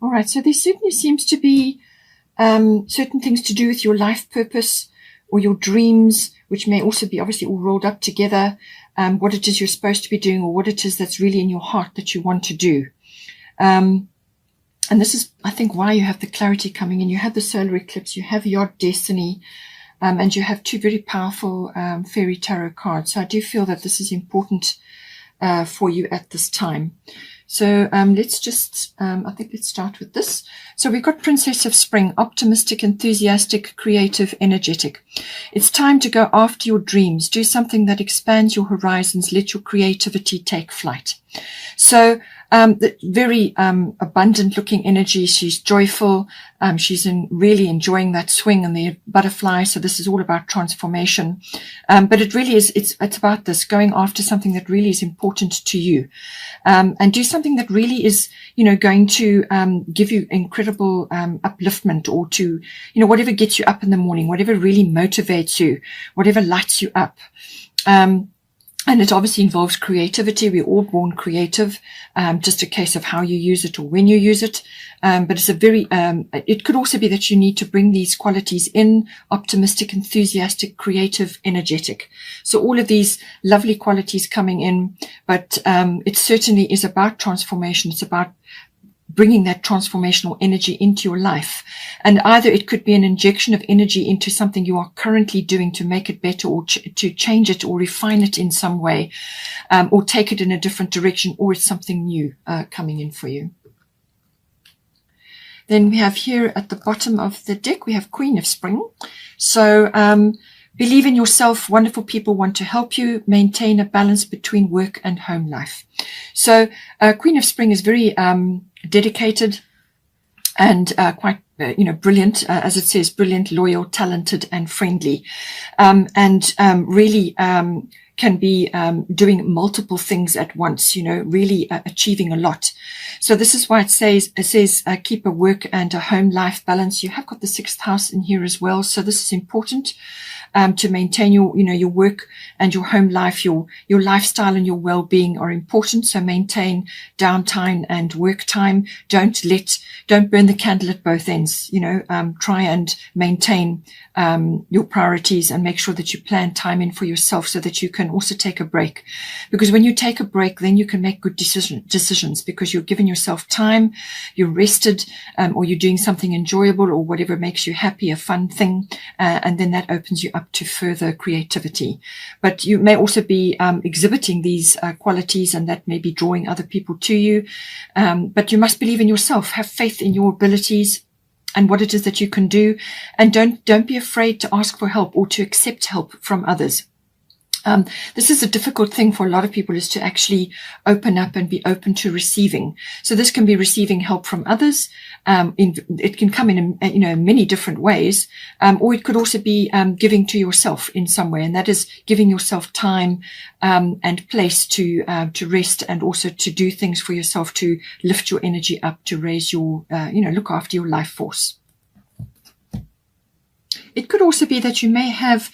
All right, so there certainly seems to be certain things to do with your life purpose or your dreams, which may also be obviously all rolled up together, what it is you're supposed to be doing or what it is that's really in your heart that you want to do. And this is, I think, why you have the clarity coming in. You have the solar eclipse, you have your destiny, and you have two very powerful fairy tarot cards. So I do feel that this is important for you at this time. So let's just, I think let's start with this. So we've got Princess of Spring, optimistic, enthusiastic, creative, energetic. It's time to go after your dreams. Do something that expands your horizons. Let your creativity take flight. So very abundant looking energy. She's joyful. She's really enjoying that swing and the butterfly. So this is all about transformation. But it really is, it's about this, going after something that really is important to you. And do something that really is, going to give you incredible upliftment, or to, whatever gets you up in the morning, whatever really motivates you, whatever lights you up. And it obviously involves creativity. We're all born creative, just a case of how you use it or when you use it. But it's it could also be that you need to bring these qualities in: optimistic, enthusiastic, creative, energetic. So all of these lovely qualities coming in, but it certainly is about transformation. It's about bringing that transformational energy into your life. And either it could be an injection of energy into something you are currently doing to make it better, or to change it or refine it in some way, or take it in a different direction, or it's something new coming in for you. Then we have here at the bottom of the deck, we have Queen of Spring. So believe in yourself. Wonderful people want to help you maintain a balance between work and home life. So Queen of Spring is very dedicated and quite brilliant, as it says, brilliant, loyal, talented, and friendly, and really can be doing multiple things at once, really achieving a lot. So this is why it says keep a work and a home life balance. You have got the 6th house in here as well, so this is important. To maintain your work and your home life, your lifestyle and your well-being are important. So maintain downtime and work time. Don't burn the candle at both ends. Try and maintain your priorities, and make sure that you plan time in for yourself so that you can also take a break. Because when you take a break, then you can make good decisions, because you're giving yourself time, you're rested, or you're doing something enjoyable or whatever makes you happy, a fun thing, and then that opens you up to further creativity. But you may also be exhibiting these qualities, and that may be drawing other people to you. But you must believe in yourself, have faith in your abilities and what it is that you can do, and don't be afraid to ask for help or to accept help from others. This is a difficult thing for a lot of people, is to actually open up and be open to receiving. So this can be receiving help from others. It can come in many different ways, or it could also be giving to yourself in some way, and that is giving yourself time and place to rest, and also to do things for yourself to lift your energy up, to raise your look after your life force. It could also be that you may have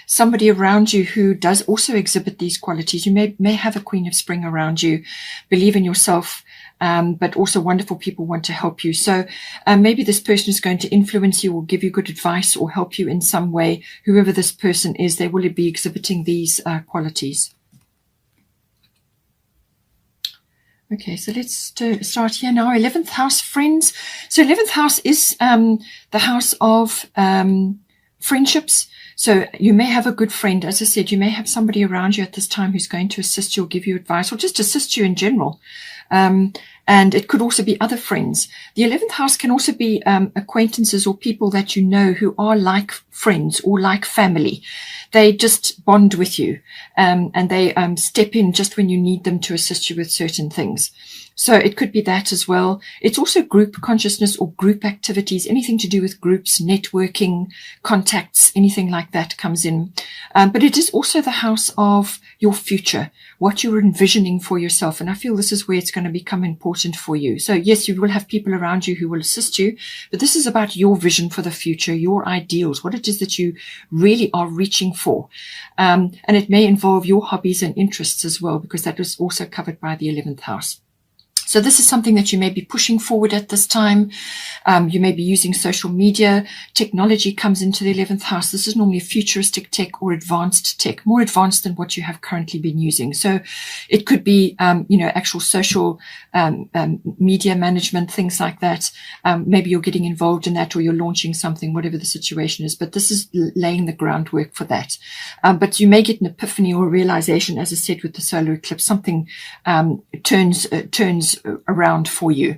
somebody around you who does also exhibit these qualities. You may have a Queen of Spring around you. Believe in yourself, but also wonderful people want to help you. So maybe this person is going to influence you or give you good advice or help you in some way. Whoever this person is, they will be exhibiting these qualities. Okay, so let's start here now. 11th house, friends. So 11th house is the house of friendships. So you may have a good friend. As I said, you may have somebody around you at this time who's going to assist you or give you advice, or just assist you in general. And it could also be other friends. The 11th house can also be acquaintances or people that you know who are like friends or like family. They just bond with you, and they step in just when you need them to assist you with certain things. So it could be that as well. It's also group consciousness or group activities, anything to do with groups, networking, contacts, anything like that comes in. But it is also the house of your future, what you're envisioning for yourself. And I feel this is where it's going to become important for you. So yes, you will have people around you who will assist you, but this is about your vision for the future, your ideals, what it is that you really are reaching for. And it may involve your hobbies and interests as well, because that was also covered by the 11th house. So this is something that you may be pushing forward at this time. You may be using social media. Technology comes into the 11th house. This is normally futuristic tech or advanced tech, more advanced than what you have currently been using. So it could be, actual social media management, things like that. Maybe you're getting involved in that, or you're launching something, whatever the situation is. But this is laying the groundwork for that. But you may get an epiphany or a realization, as I said, with the solar eclipse. Something turns around for you.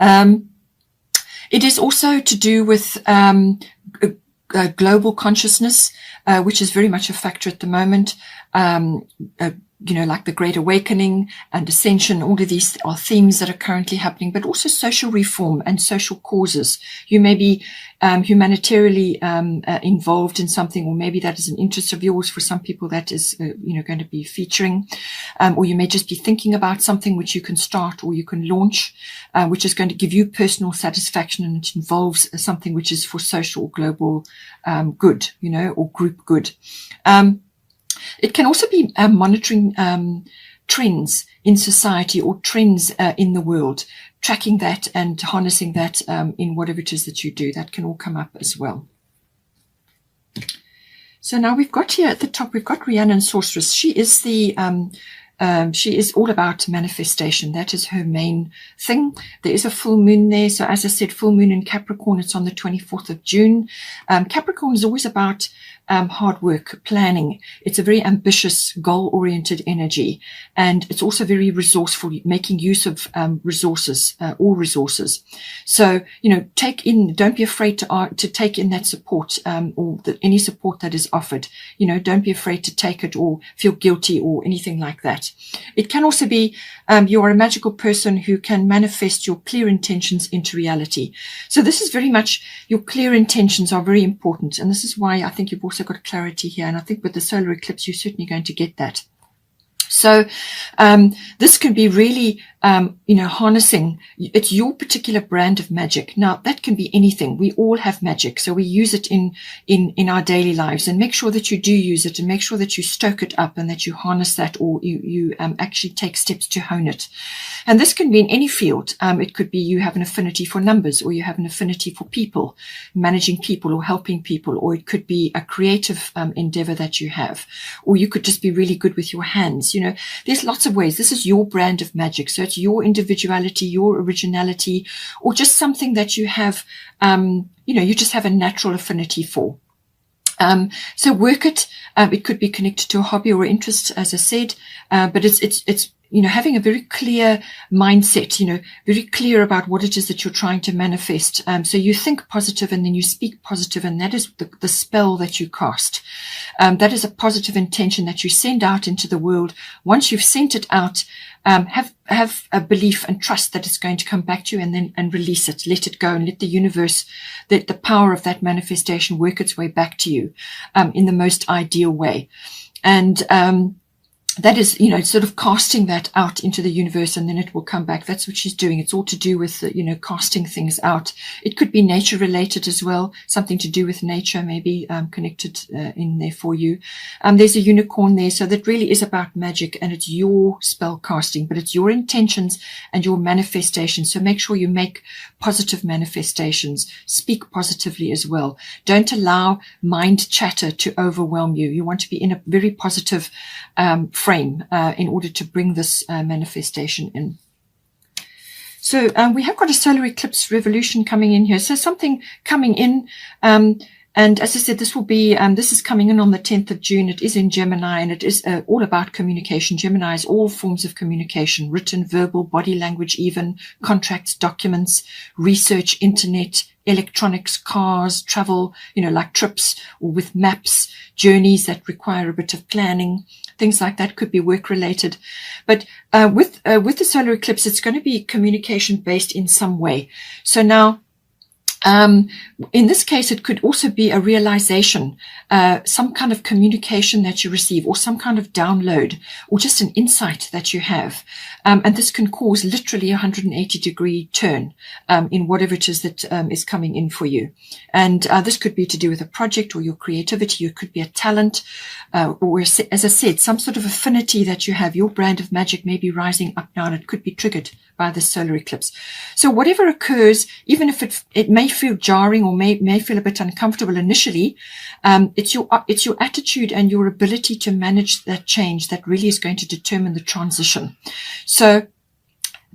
It is also to do with global consciousness, which is very much a factor at the moment. Like the Great Awakening and Ascension, all of these are themes that are currently happening, but also social reform and social causes. You may be humanitarianly involved in something, or maybe that is an interest of yours. For some people, that is, going to be featuring, or you may just be thinking about something which you can start or you can launch, which is going to give you personal satisfaction, and it involves something which is for social or global good, or group good. It can also be monitoring trends in society or trends in the world, tracking that and harnessing that in whatever it is that you do. That can all come up as well. So now we've got here at the top, we've got Rhiannon Sorceress. She is she is all about manifestation. That is her main thing. There is a full moon there. So as I said, full moon in Capricorn, it's on the 24th of June. Capricorn is always about hard work, planning. It's a very ambitious, goal-oriented energy. And it's also very resourceful, making use of resources, all resources. So, don't be afraid to take in that support, or any support that is offered. Don't be afraid to take it or feel guilty or anything like that. It can also be you are a magical person who can manifest your clear intentions into reality. So this is very much, your clear intentions are very important. And this is why I think you've also got clarity here. And I think with the solar eclipse, you're certainly going to get that. So this can be really, harnessing. It's your particular brand of magic. Now, that can be anything. We all have magic. So we use it in our daily lives, and make sure that you do use it, and make sure that you stoke it up and that you harness that, or you actually take steps to hone it. And this can be in any field. It could be you have an affinity for numbers, or you have an affinity for people, managing people or helping people, or it could be a creative endeavor that you have, or you could just be really good with your hands. There's lots of ways. This is your brand of magic. So it's your individuality, your originality, or just something that you have, you just have a natural affinity for. So work it. It could be connected to a hobby or interest, as I said, but it's having a very clear mindset, very clear about what it is that you're trying to manifest. So you think positive and then you speak positive, and that is the spell that you cast. That is a positive intention that you send out into the world. Once you've sent it out, have a belief and trust that it's going to come back to you, and release it, let it go, and let the universe, the power of that manifestation work its way back to you, in the most ideal way. And, that is, sort of casting that out into the universe, and then it will come back. That's what she's doing. It's all to do with, casting things out. It could be nature related as well, something to do with nature, maybe connected in there for you. There's a unicorn there. So that really is about magic, and it's your spell casting, but it's your intentions and your manifestations. So make sure you make positive manifestations. Speak positively as well. Don't allow mind chatter to overwhelm you. You want to be in a very positive frame in order to bring this manifestation in. So we have got a solar eclipse revolution coming in here. So something coming in, and as I said, this will be, this is coming in on the 10th of June. It is in Gemini, and it is all about communication. Gemini is all forms of communication, written, verbal, body language, even contracts, documents, research, internet, electronics, cars, travel, like trips, or with maps, journeys that require a bit of planning. Things like that could be work related. But with the solar eclipse, it's going to be communication based in some way. So now, In this case, it could also be a realization, some kind of communication that you receive, or some kind of download, or just an insight that you have. And this can cause literally a 180-degree turn in whatever it is that is coming in for you. And this could be to do with a project or your creativity. It could be a talent, or, as I said, some sort of affinity that you have. Your brand of magic may be rising up now, and it could be triggered by the solar eclipse. So whatever occurs, even if it may feel jarring or may feel a bit uncomfortable initially, it's your attitude and your ability to manage that change that really is going to determine the transition. So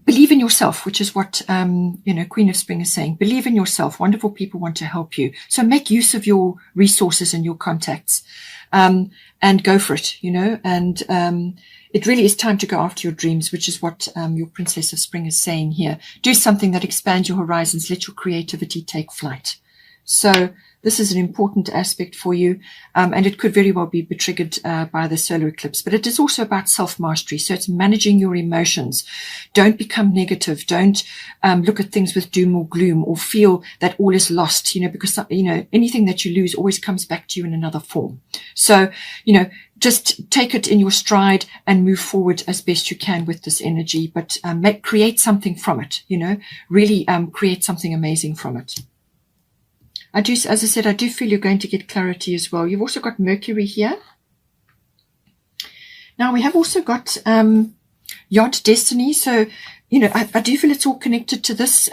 believe in yourself, which is what Queen of Spring is saying. Believe in yourself. Wonderful people want to help you. So make use of your resources and your contacts, and go for it. And it really is time to go after your dreams, which is what your Princess of Spring is saying here. Do something that expands your horizons. Let your creativity take flight. So this is an important aspect for you, and it could very well be triggered by the solar eclipse. But it is also about self-mastery. So it's managing your emotions. Don't become negative. Don't look at things with doom or gloom, or feel that all is lost, because, anything that you lose always comes back to you in another form. So, just take it in your stride and move forward as best you can with this energy, but create something from it, really create something amazing from it. As I said, I do feel you're going to get clarity as well. You've also got Mercury here. Now we have also got Yod Destiny. So, I do feel it's all connected to this,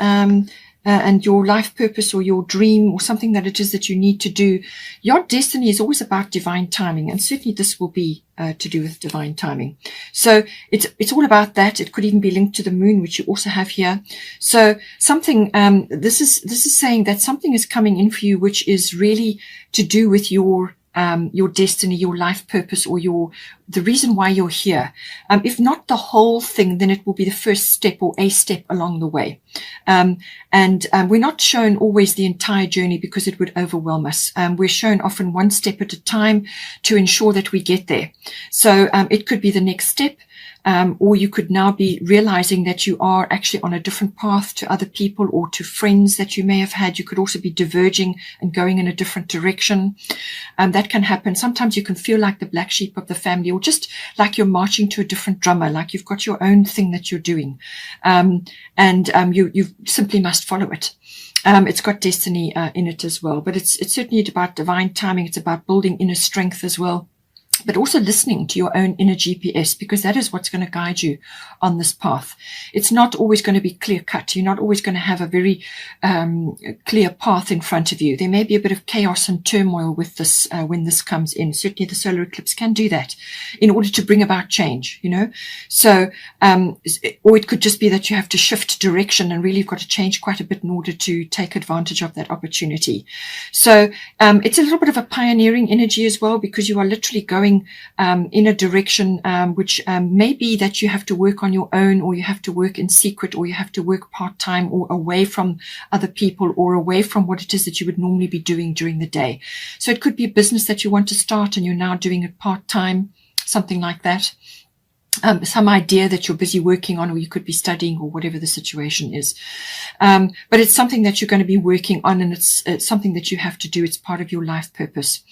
and your life purpose or your dream or something that it is that you need to do. Your destiny is always about divine timing, and certainly this will be to do with divine timing. So it's all about that. It could even be linked to the moon, which you also have here. So something, this is saying that something is coming in for you, which is really to do with your destiny, your life purpose, or the reason why you're here. If not the whole thing, then it will be the first step or a step along the way. And we're not shown always the entire journey because it would overwhelm us. We're shown often one step at a time to ensure that we get there. So it could be the next step. Or you could now be realizing that you are actually on a different path to other people or to friends that you may have had. You could also be diverging and going in a different direction. That can happen. Sometimes you can feel like the black sheep of the family, or just like you're marching to a different drummer, like you've got your own thing that you're doing. You simply must follow it. It's got destiny in it as well, but it's certainly about divine timing. It's about building inner strength as well, but also listening to your own inner GPS, because that is what's going to guide you on this path. It's not always going to be clear cut. You're not always going to have a very clear path in front of you. There may be a bit of chaos and turmoil with this when this comes in. Certainly the solar eclipse can do that in order to bring about change, So, or it could just be that you have to shift direction, and really you've got to change quite a bit in order to take advantage of that opportunity. So it's a little bit of a pioneering energy as well, because you are literally going in a direction which may be that you have to work on your own, or you have to work in secret, or you have to work part-time, or away from other people, or away from what it is that you would normally be doing during the day. So it could be a business that you want to start and you're now doing it part-time, something like that. Some idea that you're busy working on, or you could be studying, or whatever the situation is. But it's something that you're going to be working on, and it's something that you have to do. It's part of your life purpose.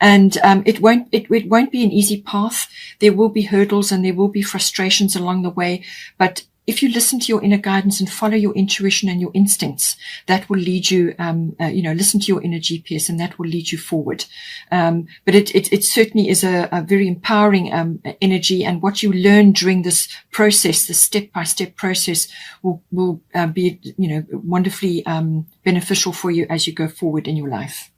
And it won't be an easy path. There will be hurdles and there will be frustrations along the way, but if you listen to your inner guidance and follow your intuition and your instincts, that will lead you, listen to your inner GPS, and that will lead you forward. But it certainly is a very empowering energy, and what you learn during this process, the step-by-step process, will be, wonderfully beneficial for you as you go forward in your life.